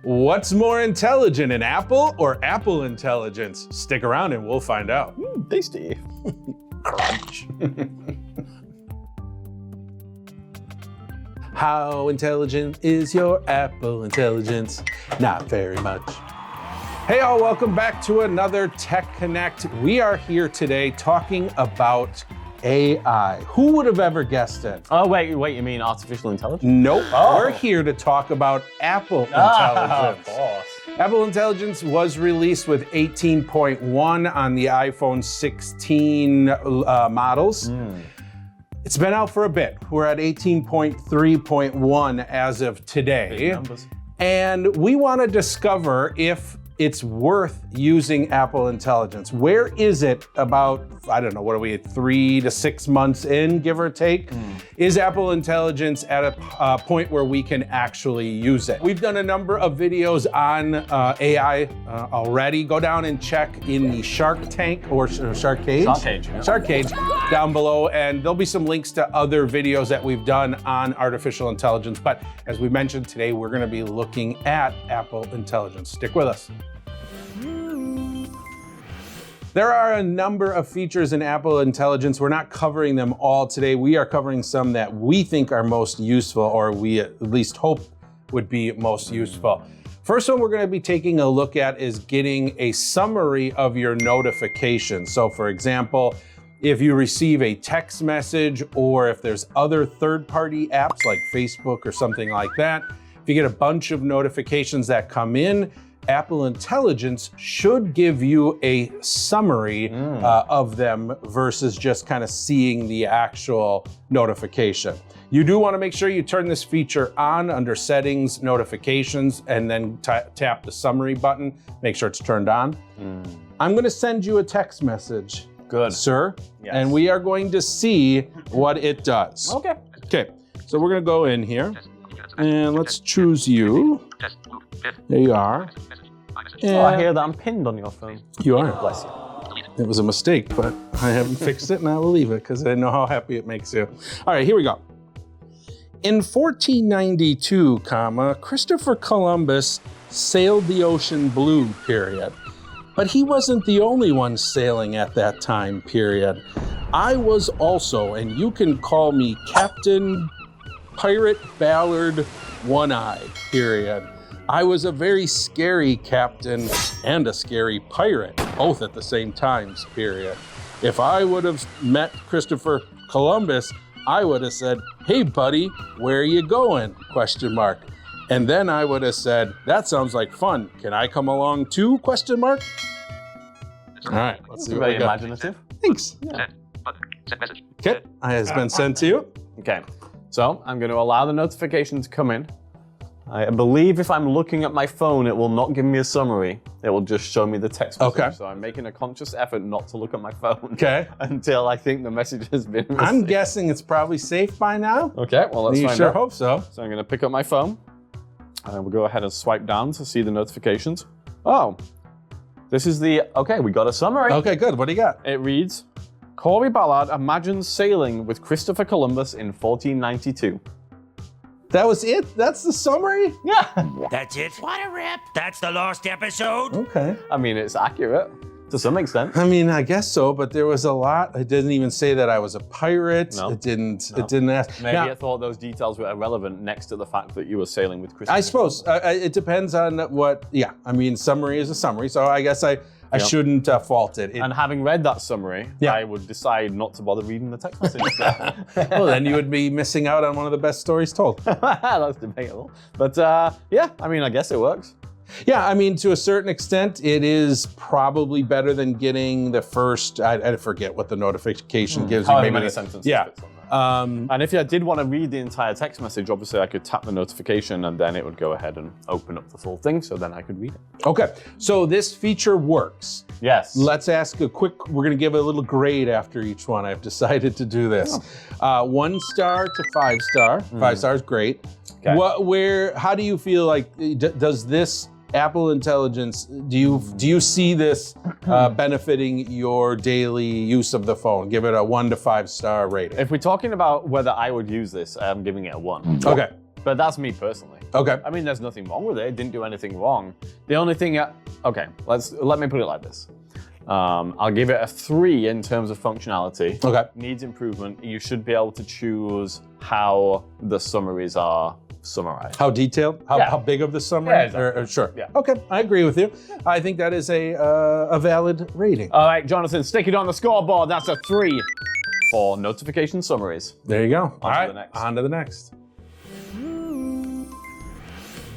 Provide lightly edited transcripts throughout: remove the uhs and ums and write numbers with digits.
What's more intelligent, an apple or Apple intelligence? Stick around and we'll find out. Tasty. Crunch. How intelligent is your Apple intelligence? Not very much. Hey all, welcome back to another Tech Connect. We are here today talking about AI. Who would have ever guessed it? Oh, wait, you mean artificial intelligence? Nope. Oh. We're here to talk about Apple intelligence. Of course. Apple Intelligence was released with 18.1 on the iPhone 16 models. It's been out for a bit. We're at 18.3.1 as of today. Big numbers. And we want to discover if it's worth using Apple Intelligence. Where is it about, I don't know, what are we at, 3 to 6 months in, give or take? Is Apple Intelligence at a point where we can actually use it? We've done a number of videos on AI already. Go down and check in the Shark Tank or Shark Cage? Shark Cage, yeah. Shark Cage down below, and there'll be some links to other videos that we've done on artificial intelligence. But as we mentioned today, we're gonna be looking at Apple Intelligence. Stick with us. There are a number of features in Apple Intelligence. We're not covering them all today. We are covering some that we think are most useful, or we at least hope would be most useful. First one we're going to be taking a look at is getting a summary of your notifications. So for example, if you receive a text message or if there's other third-party apps like Facebook or something like that, if you get a bunch of notifications that come in, Apple Intelligence should give you a summary of them versus just kind of seeing the actual notification. You do want to make sure you turn this feature on under Settings, Notifications, and then tap the summary button. Make sure it's turned on. I'm going to send you a text message, sir, and we are going to see what it does. Okay, so we're going to go in here and let's choose you. There you are. Oh, I hear that I'm pinned on your phone. You are. Bless you. It was a mistake, but I haven't fixed it and I will leave it because I know how happy it makes you. All right, here we go. In 1492, Christopher Columbus sailed the ocean blue, period. But he wasn't the only one sailing at that time, period. I was also, and you can call me Captain Pirate Ballard One-Eye, period. I was a very scary captain and a scary pirate, both at the same times, period. If I would have met Christopher Columbus, I would have said, "Hey buddy, where are you going?" question mark. And then I would have said, "That sounds like fun. Can I come along too?" question mark. All right, let's see what we Very got. imaginative. Thanks. Yeah. Okay, it has been sent to you. Okay, so I'm going to allow the notification to come in. I believe if I'm looking at my phone, it will not give me a summary. It will just show me the text message. Okay. So I'm making a conscious effort not to look at my phone. Okay. Until I think the message has been received. I'm guessing it's probably safe by now. Okay, well, let's You find sure out. hope so. So I'm going to pick up my phone. And we'll go ahead and swipe down to see the notifications. Oh, this is the, okay, we got a summary. Okay, good. What do you got? It reads, Cory Ballard imagines sailing with Christopher Columbus in 1492. That was it? That's the summary? Yeah. That's it? What a rip! That's the last episode? Okay. I mean, it's accurate to some extent. I mean, I guess so, but there was a lot. It didn't even say that I was a pirate. No. It didn't ask. Maybe Now, I thought those details were irrelevant next to the fact that you were sailing with Christopher. I suppose it depends on what, I mean, summary is a summary, so I guess I shouldn't fault it. And having read that summary, I would decide not to bother reading the text message. Well, then you would be missing out on one of the best stories told. That's debatable. But yeah, I mean, I guess it works. Yeah, I mean, to a certain extent, it is probably better than getting the first, I forget what the notification gives you. However Maybe many sentences yeah. fits on there. And if I did want to read the entire text message, obviously I could tap the notification and then it would go ahead and open up the full thing, so then I could read it. Okay, so this feature works. Yes. Let's ask a quick, we're gonna give a little grade after each one. I've decided to do this. 1 star to 5 star. 5 stars, great. Okay. How do you feel like, does this Apple Intelligence, do you see this benefiting your daily use of the phone? Give it a 1 to 5 star rating. If we're talking about whether I would use this, I'm giving it a 1. Okay. But that's me personally. Okay. I mean, there's nothing wrong with it. It didn't do anything wrong. The only thing, okay, let me put it like this. I'll give it a 3 in terms of functionality. Okay. Needs improvement. You should be able to choose how the summaries are summarized. How detailed? How big of the summary? Yeah, exactly. Sure. Yeah. Okay, I agree with you. I think that is a valid rating. All right, Jonathan, stick it on the scoreboard. That's a 3 for notification summaries. There you go. All right, to the next. on to the next.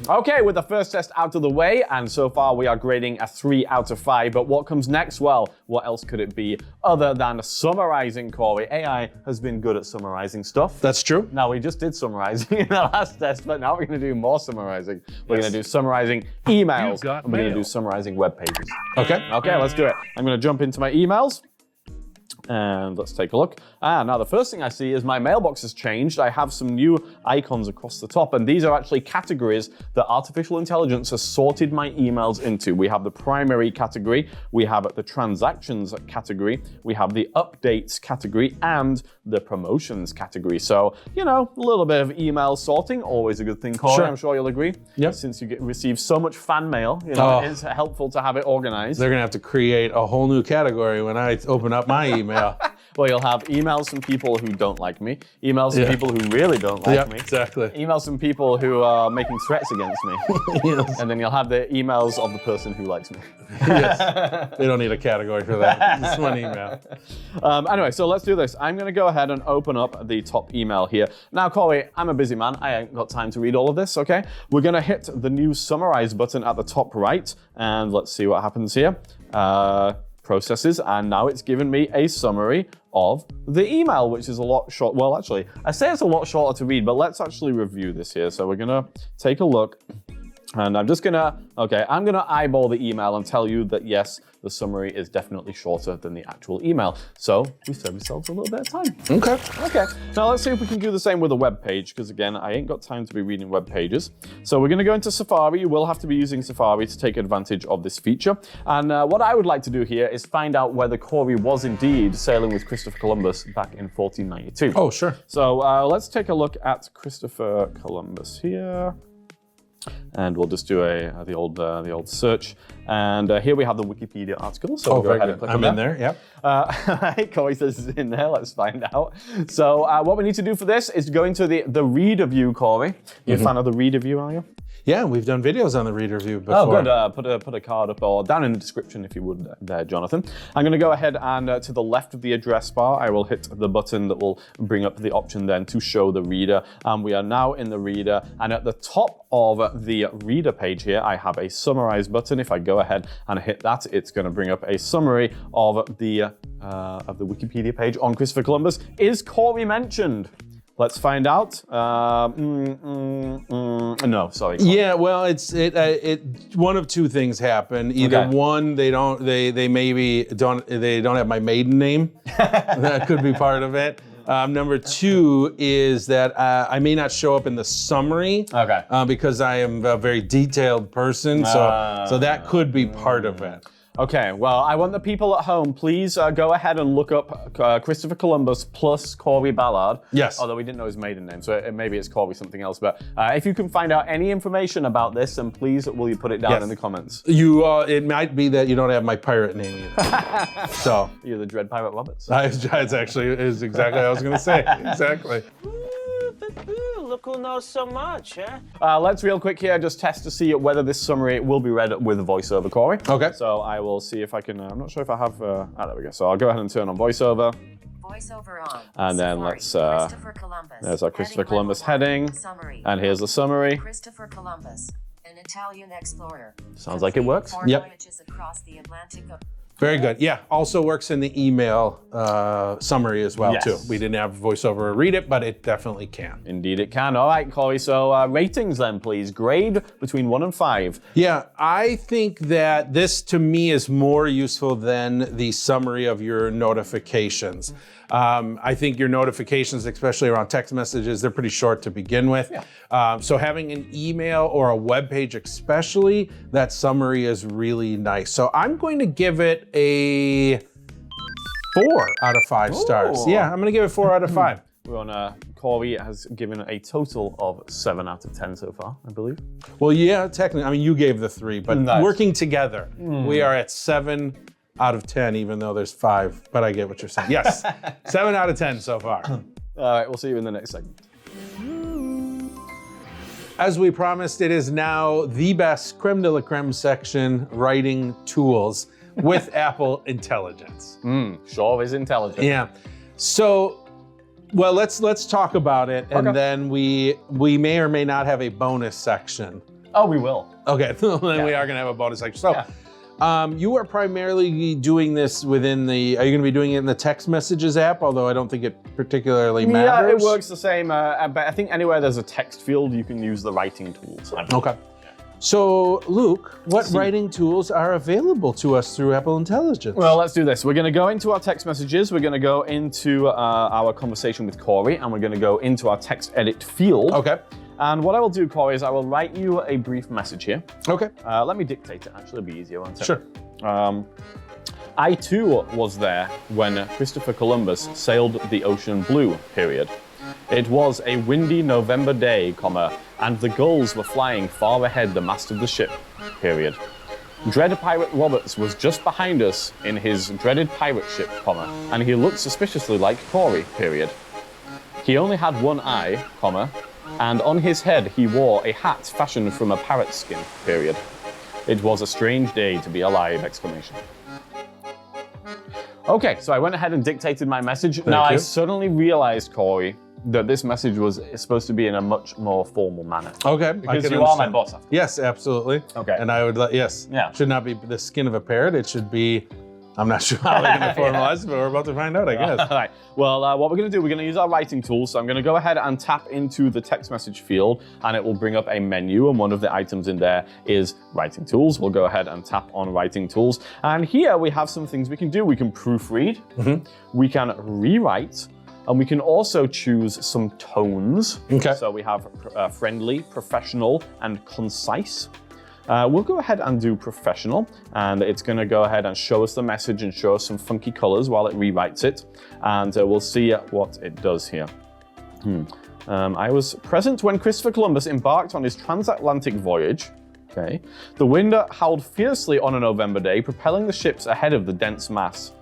Okay, with the first test out of the way, and so far we are grading a 3 out of 5, but what comes next? Well, what else could it be other than summarizing, Corey? AI has been good at summarizing stuff. That's true. Now, we just did summarizing in the last test, but now we're going to do more summarizing. We're going to do summarizing emails, and we're going to do summarizing web pages. Okay. Okay, let's do it. I'm going to jump into my emails. And let's take a look. Now the first thing I see is my mailbox has changed. I have some new icons across the top, and these are actually categories that artificial intelligence has sorted my emails into. We have the primary category, we have the transactions category, we have the updates category, and the promotions category. So, you know, a little bit of email sorting, always a good thing, Corey. Sure. I'm sure you'll agree. Yep. Since you receive so much fan mail, you know, it's helpful to have it organized. They're gonna have to create a whole new category when I open up my email. Well, you'll have emails from people who don't like me, emails from people who really don't like me, exactly. emails from people who are making threats against me, Yes. and then you'll have the emails of the person who likes me. Yes. They don't need a category for that. Just one email. Anyway, so let's do this. I'm going to go ahead and open up the top email here. Now, Corey, I'm a busy man. I ain't got time to read all of this, okay? We're going to hit the new summarize button at the top right, and let's see what happens here. Processes, and now it's given me a summary of the email, which is a lot short. Well, actually, I say it's a lot shorter to read, but let's actually review this here. So we're gonna take a look, and I'm gonna eyeball the email and tell you that yes, the summary is definitely shorter than the actual email. So we save ourselves a little bit of time. Okay. Now let's see if we can do the same with a web page, because again, I ain't got time to be reading web pages. So we're gonna go into Safari. You will have to be using Safari to take advantage of this feature. And what I would like to do here is find out whether Corey was indeed sailing with Christopher Columbus back in 1492. Oh, sure. So let's take a look at Christopher Columbus here. And we'll just do the old search. And here we have the Wikipedia article. So we'll go ahead and click on that. I'm in there, yep. Corey says it's in there. Let's find out. So what we need to do for this is go into the reader view, Corey. You're a fan of the reader view, are you? Yeah, we've done videos on the reader view before. Oh, good. Put a card up or down in the description if you would there, Jonathan. I'm going to go ahead and to the left of the address bar, I will hit the button that will bring up the option then to show the reader. And we are now in the reader. And at the top of the reader page here, I have a summarize button. If I go ahead and hit that, it's going to bring up a summary of the Wikipedia page on Christopher Columbus. Is Corey mentioned? Let's find out. No, sorry. Yeah, well, it one of two things happen. Either one, they don't have my maiden name. That could be part of it. Number two is that I may not show up in the summary because I am a very detailed person. So that could be part of it. Okay, well, I want the people at home, please go ahead and look up Christopher Columbus plus Corey Ballard. Yes. Although we didn't know his maiden name, so maybe it's Corey something else. But if you can find out any information about this, then please will you put it down in the comments. It might be that you don't have my pirate name either. So you're the Dread Pirate Roberts. It's actually is exactly what I was going to say. Exactly. Look who knows so much, huh? Let's real quick here just test to see whether this summary will be read with voiceover, Corey. Okay. So I will see if I can, I'm not sure if I have, there we go. So I'll go ahead and turn on voiceover. Voiceover on. And then let's, there's our Christopher Columbus heading. Summary. And here's the summary. Christopher Columbus, an Italian explorer. Sounds like it works. Yep. Voyages across the Atlantic. Very good. Yeah, also works in the email summary as well, too. We didn't have voiceover to read it, but it definitely can. Indeed it can. All right, Corey, so ratings then, please. Grade between 1 and 5. Yeah, I think that this, to me, is more useful than the summary of your notifications. I think your notifications, especially around text messages, they're pretty short to begin with. Yeah. So having an email or a web page especially, that summary is really nice. So I'm going to give it a 4 out of 5 stars. Yeah, I'm going to give it 4 out of 5. We want to Cory has given a total of 7 out of 10 so far, I believe. Well, yeah, technically, I mean, you gave the 3, but Nice. working together, we are at 7 out of 10, even though there's 5, but I get what you're saying. Yes, 7 out of 10 so far. All right, we'll see you in the next segment. As we promised, it is now the best creme de la creme section, writing tools with Apple Intelligence. Sure is intelligent. Yeah. So, well, let's talk about it, and then we may or may not have a bonus section. Oh, we will. Okay, then we are gonna have a bonus section. So, you are primarily doing this within the. Are you gonna be doing it in the text messages app? Although I don't think it particularly matters. Yeah, it works the same. But I think anywhere there's a text field, you can use the writing tools. Okay. So, Luke, what writing tools are available to us through Apple Intelligence? Well, let's do this. We're going to go into our text messages. We're going to go into our conversation with Cory, and we're going to go into our text edit field. Okay. And what I will do, Cory, is I will write you a brief message here. Okay. Let me dictate it. Actually, it'll be easier, won't it? Sure. I too was there when Christopher Columbus sailed the ocean blue, period. It was a windy November day, and the gulls were flying far ahead the mast of the ship, period. Dread Pirate Roberts was just behind us in his dreaded pirate ship, and he looked suspiciously like Cory, period. He only had one eye, and on his head he wore a hat fashioned from a parrot skin, period. It was a strange day to be alive, exclamation. Okay, so I went ahead and dictated my message. Now I suddenly realized, Cory, that this message was supposed to be in a much more formal manner. Okay. Because you are my boss. Yes, absolutely. Okay. And I would should not be the skin of a parrot. It should be, I'm not sure how they're going to formalize it, but we're about to find out, I guess. All right. Well, what we're going to do, we're going to use our writing tools. So I'm going to go ahead and tap into the text message field, and it will bring up a menu, and one of the items in there is writing tools. We'll go ahead and tap on writing tools. And here we have some things we can do. We can proofread, we can rewrite, and we can also choose some tones. Okay. So we have friendly, professional, and concise. We'll go ahead and do professional, and it's going to go ahead and show us the message and show us some funky colors while it rewrites it, and we'll see what it does here. I was present when Christopher Columbus embarked on his transatlantic voyage. Okay. The wind howled fiercely on a November day, propelling the ships ahead of the dense mass.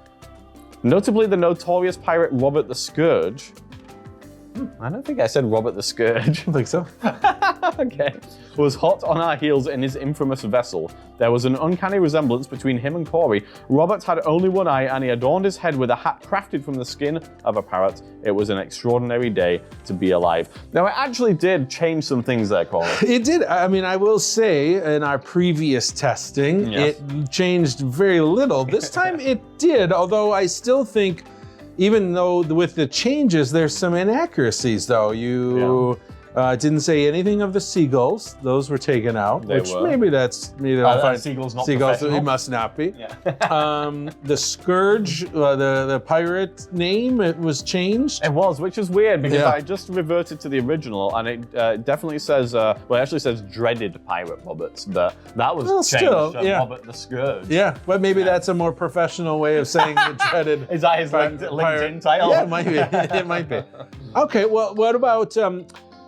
Notably, the notorious pirate Robert the Scourge. I don't think I said Robert the Scourge. I think so. Okay. Was hot on our heels in his infamous vessel. There was an uncanny resemblance between him and Cory. Robert had only one eye, and he adorned his head with a hat crafted from the skin of a parrot. It was an extraordinary day to be alive. Now, it actually did change some things there, Cory. It did. I mean, I will say, in our previous testing, it changed very little. This time it did, although I still think, even though with the changes, there's some inaccuracies, though. You didn't say anything of the seagulls. Those were taken out, They which were. maybe that's... Seagulls not Seagulls, professional? it must not be. Yeah. The Scourge, the pirate name, it was changed. It was, which is weird because Yeah. I just reverted to the original, and it definitely says, well, it actually says dreaded pirate Roberts, but that was changed still, to Robert the Scourge. Yeah, but maybe that's a more professional way of saying the dreaded... Is that his LinkedIn title? Yeah, it might be. It might be. Okay, well, what about...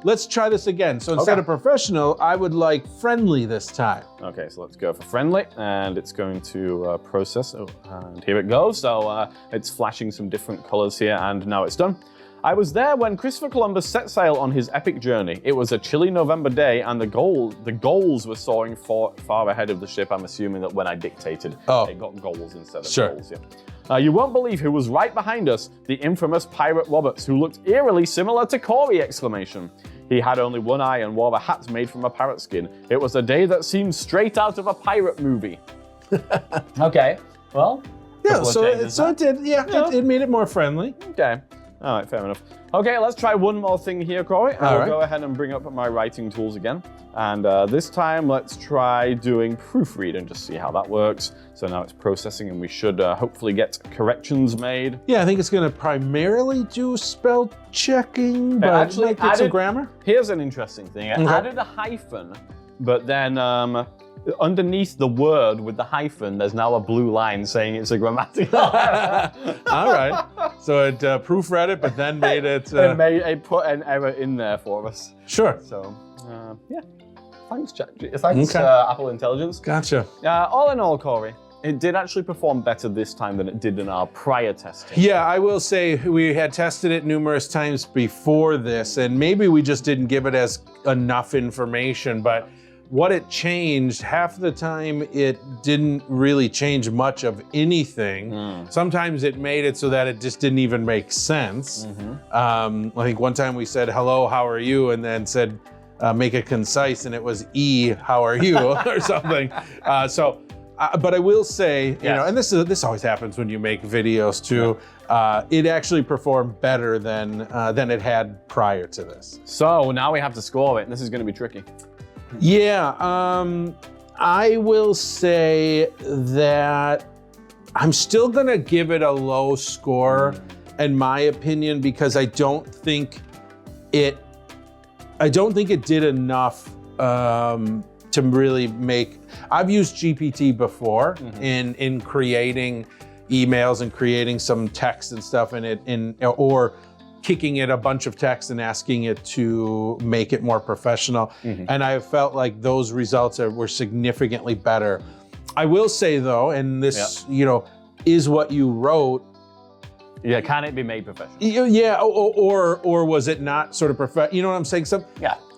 let's try this again. So instead of professional, I would like friendly this time. Okay, so let's go for friendly, and it's going to process. Oh, and here it goes. So it's flashing some different colors here, and now it's done. I was there when Christopher Columbus set sail on his epic journey. It was a chilly November day, and the gulls were soaring far ahead of the ship. I'm assuming that when I dictated, it got gulls instead of gulls. Yeah. You won't believe who was right behind us, the infamous pirate Roberts, who looked eerily similar to Cory, exclamation. He had only one eye and wore a hat made from a parrot skin. It was a day that seemed straight out of a pirate movie. Okay, well. Yeah, so it did. Yeah, it made it more friendly. Okay. All right, fair enough. Okay, let's try one more thing here, Cory. I'll go ahead and bring up my writing tools again. And this time, let's try doing proofread and just see how that works. So now it's processing, and we should hopefully get corrections made. Yeah, I think it's going to primarily do spell checking, but actually get some grammar. Here's an interesting thing. It added a hyphen, but then underneath the word with the hyphen, there's now a blue line saying it's a grammatical error. All right. So it proofread it, but then made it. It put an error in there for us. Sure. So, yeah. Thanks, Thanks, Apple Intelligence. Gotcha. All in all, Corey, it did actually perform better this time than it did in our prior testing. Yeah, I will say we had tested it numerous times before this, and maybe we just didn't give it as enough information, but what it changed, half the time it didn't really change much of anything. Sometimes it made it so that it just didn't even make sense. I think one time we said, hello, how are you? And then said, make it concise, and it was how are you? or something. But I will say, you know, and this always happens when you make videos too, it actually performed better than it had prior to this. So now we have to score it, and this is going to be tricky. Yeah, I will say that I'm still gonna give it a low score, in my opinion, because I don't think it did enough to really make. I've used GPT before in creating emails and creating some text and stuff or kicking it a bunch of text and asking it to make it more professional. And I felt like those results were significantly better. I will say though, and this, you know, is what you wrote. Yeah, can it be made professional? Yeah, or was it not sort of professional? You know what I'm saying?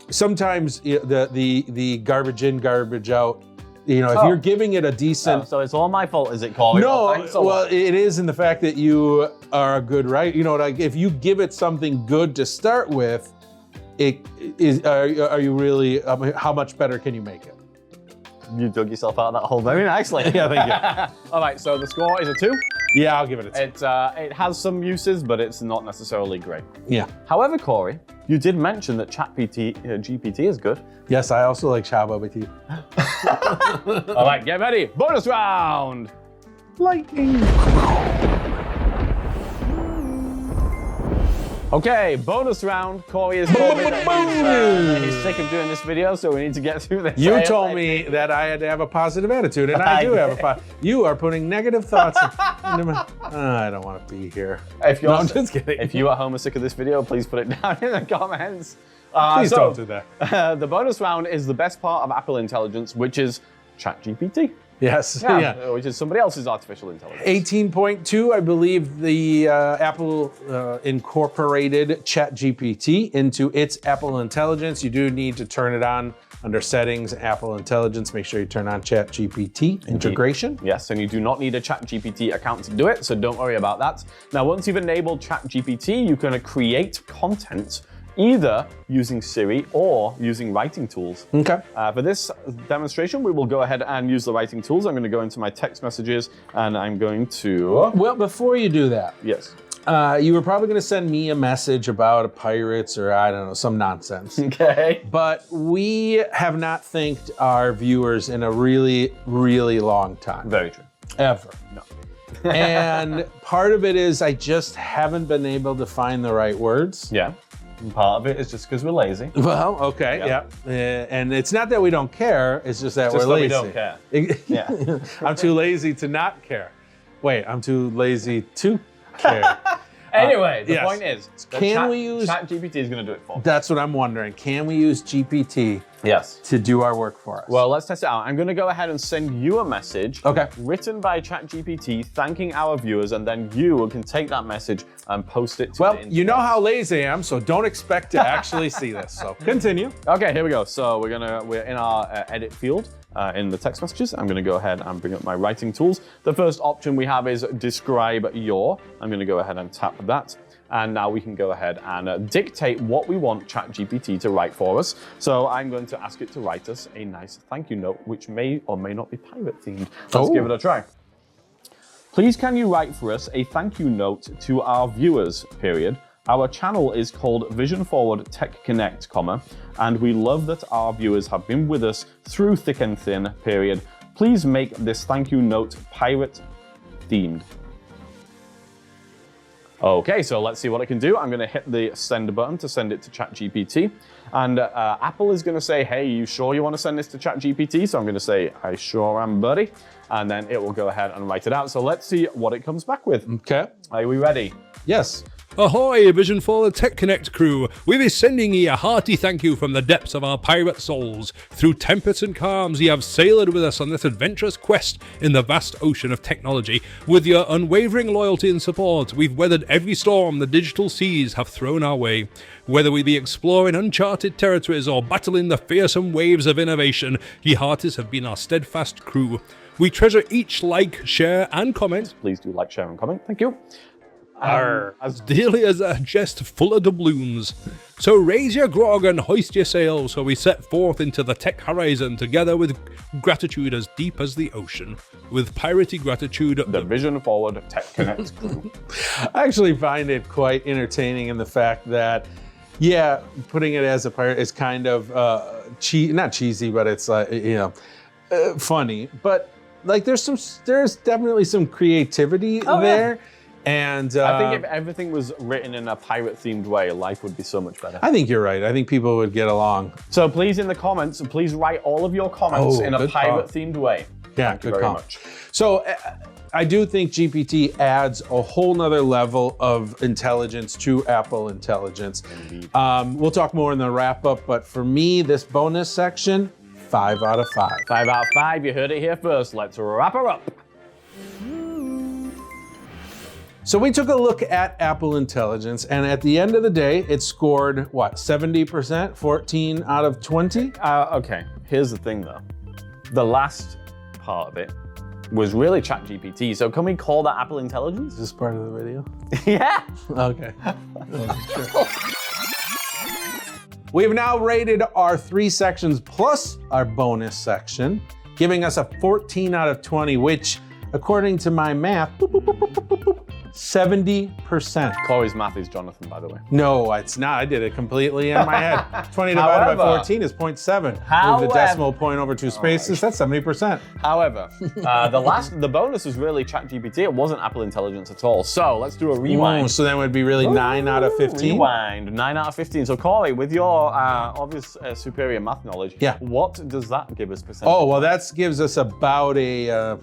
Sometimes the garbage in, garbage out. You know, if you're giving it a decent. So it's all my fault, is it, Corey? No, well, it is in the fact that you are a good writer. You know, like if you give it something good to start with, are you really? How much better can you make it? You dug yourself out of that hole very nicely. Yeah, thank you. All right, so the score is a 2. Yeah, I'll give it a 2. It has some uses, but it's not necessarily great. Yeah. However, Corey, you did mention that Chat GPT is good. Yes, I also like Chat GPT. All right, get ready. Bonus round. Lightning. Okay, bonus round. Corey is told me that he's sick of doing this video, so we need to get through this. You told me that I had to have a positive attitude, and I do have a positive. You are putting negative thoughts into my. I don't want to be here. No, I'm just kidding. If you at home are sick of this video, please put it down in the comments. Please don't do that. The bonus round is the best part of Apple Intelligence, which is Chat GPT. Yes. Yeah. Which is somebody else's artificial intelligence. 18.2, I believe the Apple incorporated Chat GPT into its Apple Intelligence. You do need to turn it on under Settings, Apple Intelligence. Make sure you turn on Chat GPT integration. Yes, and you do not need a Chat GPT account to do it, so don't worry about that. Now, once you've enabled Chat GPT, you can create content either using Siri or using writing tools. Okay. For this demonstration, we will go ahead and use the writing tools. I'm going to go into my text messages and I'm going to... Well, before you do that, yes. You were probably going to send me a message about pirates or I don't know, some nonsense. Okay. But we have not thanked our viewers in a really, really long time. Very true. Ever. No. And part of it is I just haven't been able to find the right words. Yeah. And part of it is just because we're lazy. Well, okay, yeah. And it's not that we don't care, it's just that we're lazy. We don't care. Yeah. I'm too lazy to not care. Wait, I'm too lazy to care. Anyway, the point is, can we use Chat GPT is going to do it for us. That's what I'm wondering. Can we use GPT to do our work for us? Well, let's test it out. I'm going to go ahead and send you a message written by Chat GPT thanking our viewers, and then you can take that message and post it to the internet. You know how lazy I am, so don't expect to actually see this. So continue. Okay, here we go. So we're in our edit field. In the text messages, I'm going to go ahead and bring up my writing tools. The first option we have is describe your. I'm going to go ahead and tap that. And now we can go ahead and dictate what we want ChatGPT to write for us. So I'm going to ask it to write us a nice thank you note, which may or may not be pirate themed. Let's give it a try. Please can you write for us a thank you note to our viewers, period. Our channel is called Vision Forward Tech Connect, and we love that our viewers have been with us through thick and thin, period. Please make this thank you note pirate themed. Okay, so let's see what it can do. I'm going to hit the send button to send it to Chat GPT. And Apple is going to say, hey, you sure you want to send this to Chat GPT? So I'm going to say, I sure am, buddy. And then it will go ahead and write it out. So let's see what it comes back with. Okay. Are we ready? Yes. Ahoy, Vision for the Tech Connect crew. We be sending ye a hearty thank you from the depths of our pirate souls. Through tempests and calms, ye have sailed with us on this adventurous quest in the vast ocean of technology. With your unwavering loyalty and support, we've weathered every storm the digital seas have thrown our way. Whether we be exploring uncharted territories or battling the fearsome waves of innovation, ye hearties have been our steadfast crew. We treasure each like, share, and comment. Please do like, share, and comment. Thank you. As dearly as a jest full of doubloons. So raise your grog and hoist your sail, so we set forth into the tech horizon together with gratitude as deep as the ocean. With piratey gratitude, The Vision Forward Tech Connect crew. I actually find it quite entertaining in the fact that, yeah, putting it as a pirate is kind of not cheesy, but it's funny. But like, there's definitely some creativity there. And I think if everything was written in a pirate-themed way, life would be so much better. I think you're right. I think people would get along. So please, in the comments, please write all of your comments in a pirate-themed way. Yeah, Thank you good very call. much. So I do think GPT adds a whole nother level of intelligence to Apple Intelligence. We'll talk more in the wrap-up, but for me, this bonus section, 5 out of 5. 5 out of 5, you heard it here first. Let's wrap her up. So we took a look at Apple Intelligence, and at the end of the day, it scored, what, 70%? 14 out of 20? Okay, here's the thing though. The last part of it was really Chat GPT. So can we call that Apple Intelligence? Is this part of the video? Yeah. Okay. Sure. We've now rated our 3 sections plus our bonus section, giving us a 14 out of 20, which, according to my math, 70%. Cory's math is Jonathan, by the way. No, it's not. I did it completely in my head. 20 divided by 14 is 0.7. Move the decimal point over 2 spaces, that's 70%. However, the bonus was really Chat GPT. It wasn't Apple Intelligence at all. So let's do a rewind. Ooh, so then it would be really 9 out of 15? Rewind, 9 out of 15. So Cory, with your obvious superior math knowledge, yeah, what does that give us percentage? Oh, well, that gives us about a,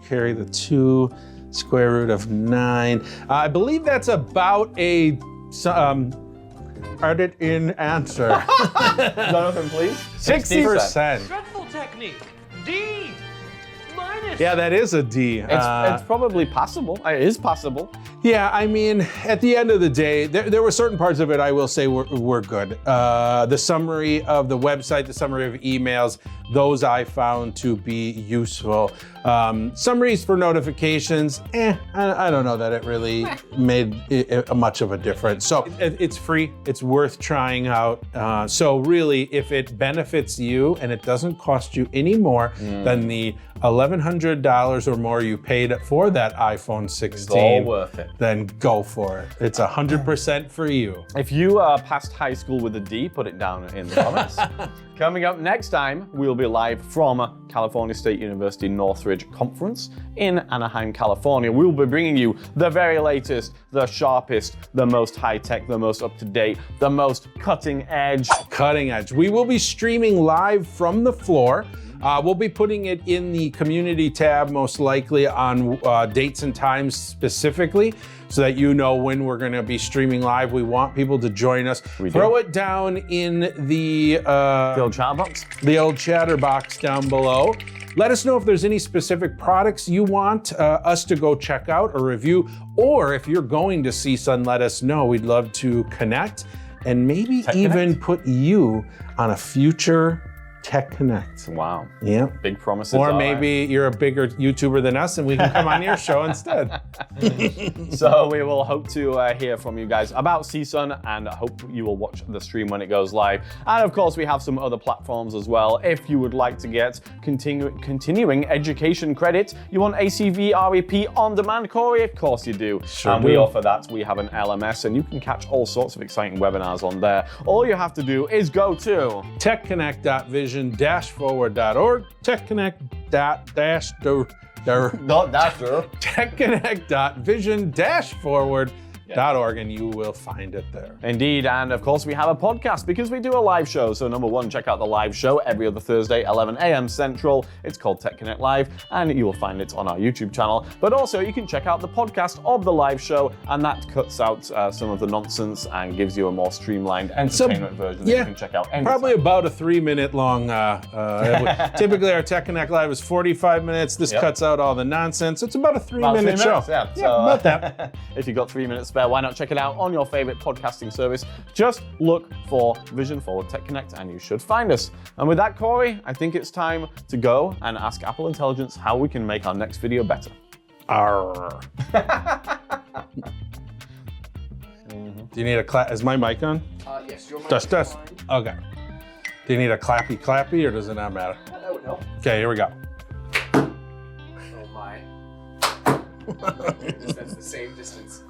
carry the 2, square root of 9. I believe that's about a edit in answer. Jonathan, please. 60%. Dreadful technique. D. Minus. Yeah, that is a D. It's probably passable. It is passable. Yeah, I mean, at the end of the day, there were certain parts of it I will say were good. The summary of the website, the summary of emails, those I found to be useful. Summaries for notifications, I don't know that it really made much of a difference. So it's free, it's worth trying out. So really, if it benefits you and it doesn't cost you any more than the $1,100 or more you paid for that iPhone 16, it's all worth it. Then go for it. It's 100% for you. If you passed high school with a D, put it down in the comments. Coming up next time, we'll be live from California State University Northridge Conference in Anaheim, California. We'll be bringing you the very latest, the sharpest, the most high-tech, the most up-to-date, the most cutting edge. Cutting edge. We will be streaming live from the floor. We'll be putting it in the community tab, most likely on dates and times specifically, so that you know when we're going to be streaming live. We want people to join us. Throw it down in the old chat box. The old chatter box down below. Let us know if there's any specific products you want us to go check out or review, or if you're going to CSUN, let us know. We'd love to connect and maybe even put you on a future Tech Connect. Wow. Yeah. Big promises. Or maybe you're a bigger YouTuber than us and we can come on your show instead. So we will hope to hear from you guys about CSUN, and hope you will watch the stream when it goes live. And of course, we have some other platforms as well. If you would like to get continuing education credit, you want ACVREP on demand, Cory? Of course you do. Sure and do. we offer that. We have an LMS, and you can catch all sorts of exciting webinars on there. All you have to do is go to techconnect.vision-forward.org, techconnect.dash techconnect.vision-forward.org, and you will find it there. Indeed, and of course we have a podcast because we do a live show. So number one, check out the live show every other Thursday, 11 a.m. Central. It's called Tech Connect Live, and you will find it on our YouTube channel. But also you can check out the podcast of the live show, and that cuts out some of the nonsense and gives you a more streamlined entertainment version that you can check out anytime. Probably about a 3-minute long. Typically our Tech Connect Live is 45 minutes. This cuts out all the nonsense. It's about a 3-minute show. Yeah, about that. If you've got 3 minutes spare, why not check it out on your favorite podcasting service? Just look for Vision Forward Tech Connect and you should find us. And with that, Corey, I think it's time to go and ask Apple Intelligence how we can make our next video better. Arr. Do you need a clap? Is my mic on? Yes, your mic Dust. is fine. Okay. Do you need a clappy or does it not matter? That would help. Okay, here we go. Oh my. That's the same distance.